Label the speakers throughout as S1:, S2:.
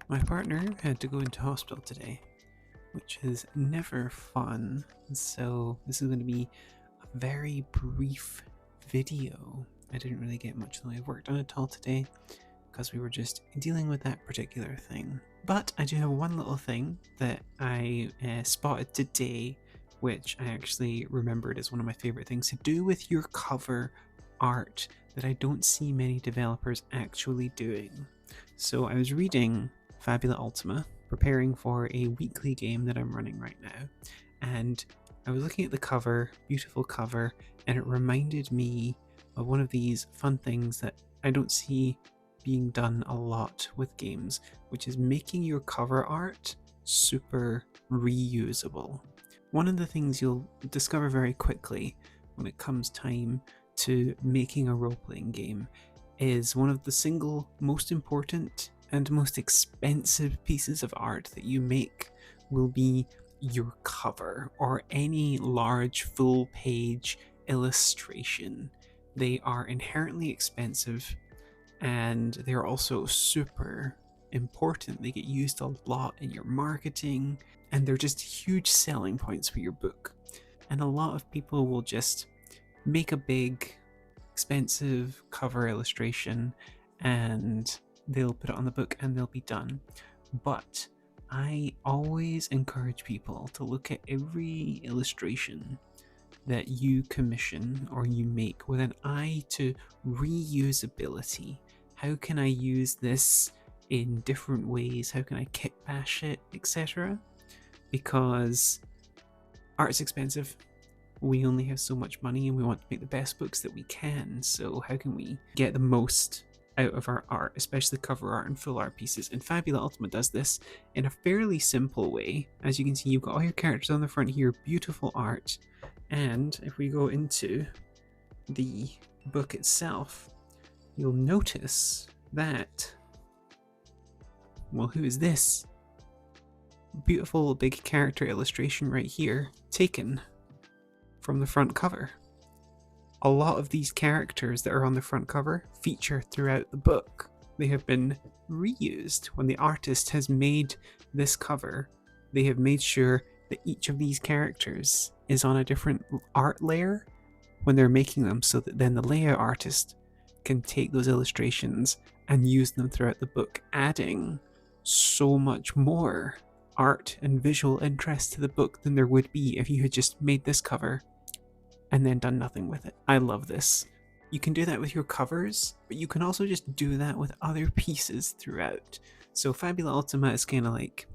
S1: My partner had to go into hospital today, which is never fun. So this is going to be a very brief video. I didn't really get much in the way of work done at all today because we were just dealing with that particular thing. But I do have one little thing that I spotted today, which I actually remembered is one of my favorite things to do with your cover art that I don't see many developers actually doing. So I was reading Fabula Ultima, preparing for a weekly game that I'm running right now, and I was looking at the cover, beautiful cover, and it reminded me of one of these fun things that I don't see being done a lot with games, which is making your cover art super reusable. One of the things you'll discover very quickly when it comes time to making a role-playing game is one of the single most important and most expensive pieces of art that you make will be your cover or any large full page illustration. They are inherently expensive and they're also super important. They get used a lot in your marketing and they're just huge selling points for your book. And a lot of people will just make a big, expensive cover illustration and they'll put it on the book and they'll be done. But I always encourage people to look at every illustration that you commission or you make with an eye to reusability. How can I use this in different ways? How can I kit bash it, etc.? Because art's expensive. We only have so much money and we want to make the best books that we can. So how can we get the most out of our art, especially cover art and full art pieces? And Fabula Ultima does this in a fairly simple way. As you can see, you've got all your characters on the front here, beautiful art. And if we go into the book itself, you'll notice that, well, who is this? Beautiful big character illustration right here, taken from the front cover. A lot of these characters that are on the front cover feature throughout the book. They have been reused. When the artist has made this cover, they have made sure that each of these characters is on a different art layer when they're making them, so that then the layout artist can take those illustrations and use them throughout the book, adding so much more art and visual interest to the book than there would be if you had just made this cover and then done nothing with it. I love this. You can do that with your covers, but you can also just do that with other pieces throughout. So Fabula Ultima is kind of like,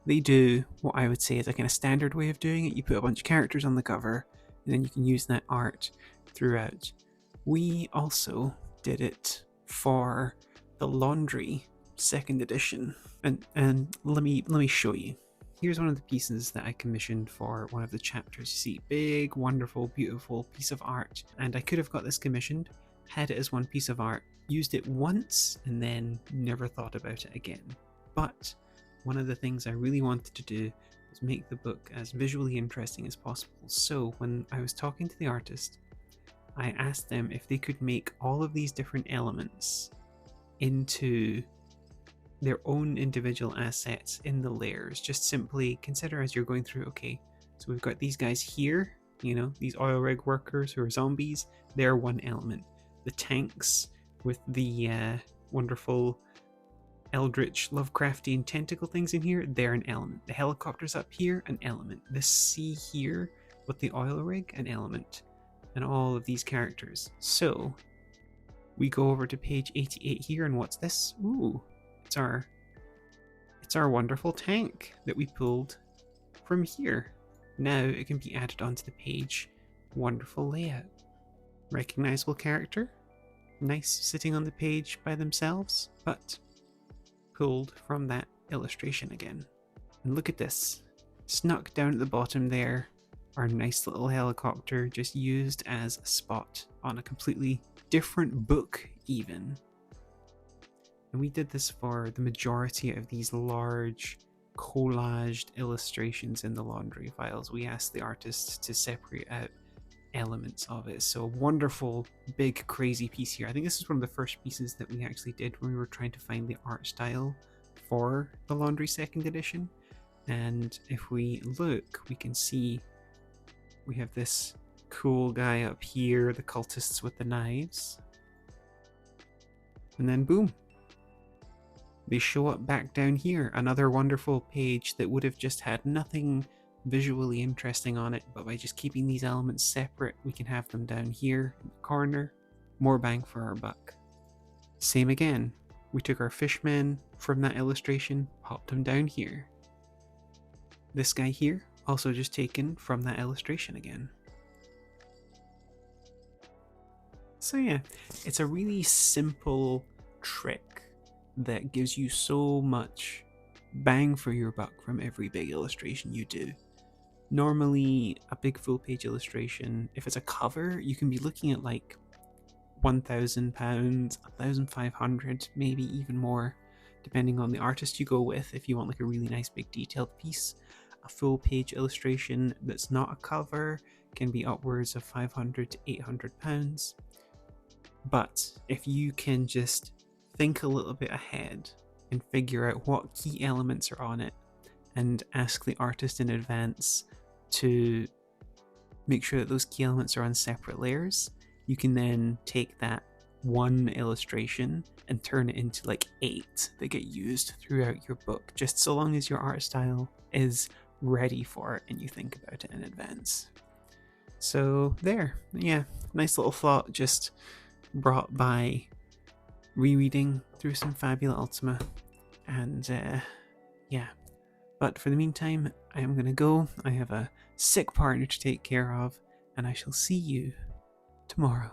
S1: they do what I would say is a kind of standard way of doing it. You put a bunch of characters on the cover, and then you can use that art throughout. We also did it for the Laundry 2nd edition, and let me show you. Here's one of the pieces that I commissioned for one of the chapters. You see, big, wonderful, beautiful piece of art. And I could have got this commissioned, had it as one piece of art, used it once, and then never thought about it again. But one of the things I really wanted to do was make the book as visually interesting as possible. So when I was talking to the artist, I asked them if they could make all of these different elements into their own individual assets in the layers. Just simply consider as you're going through, okay, so we've got these guys here, you know, these oil rig workers who are zombies, they're one element. The tanks with the wonderful eldritch Lovecraftian tentacle things in here, they're an element. The helicopters up here, an element. The sea here with the oil rig, an element. And all of these characters. So we go over to page 88 here, and what's this? Ooh, it's our wonderful tank that we pulled from here. Now it can be added onto the page. Wonderful layout. Recognizable character. Nice sitting on the page by themselves, but pulled from that illustration again. And look at this. Snuck down at the bottom there, our nice little helicopter just used as a spot on a completely different book even. And we did this for the majority of these large collaged illustrations in the Laundry files. We asked the artists to separate out elements of it. So a wonderful, big, crazy piece here. I think this is one of the first pieces that we actually did when we were trying to find the art style for the Laundry 2nd edition. And if we look, we can see we have this cool guy up here, the cultists with the knives. And then boom, they show up back down here. Another wonderful page that would have just had nothing visually interesting on it, but by just keeping these elements separate, we can have them down here in the corner. More bang for our buck. Same again. We took our fishmen from that illustration, popped them down here. This guy here, also just taken from that illustration again. So yeah, it's a really simple trick that gives you so much bang for your buck from every big illustration you do. Normally, a big full page illustration, if it's a cover, you can be looking at like £1,000, £1,500, maybe even more, depending on the artist you go with. If you want like a really nice big detailed piece, a full page illustration that's not a cover can be upwards of £500 to £800. But if you can just think a little bit ahead and figure out what key elements are on it and ask the artist in advance to make sure that those key elements are on separate layers, you can then take that one illustration and turn it into like 8 that get used throughout your book, just so long as your art style is ready for it and you think about it in advance. So there, yeah, nice little thought just brought by rereading through some Fabula Ultima. And yeah, but for the meantime, I am going to go. I have a sick partner to take care of, and I shall see you tomorrow.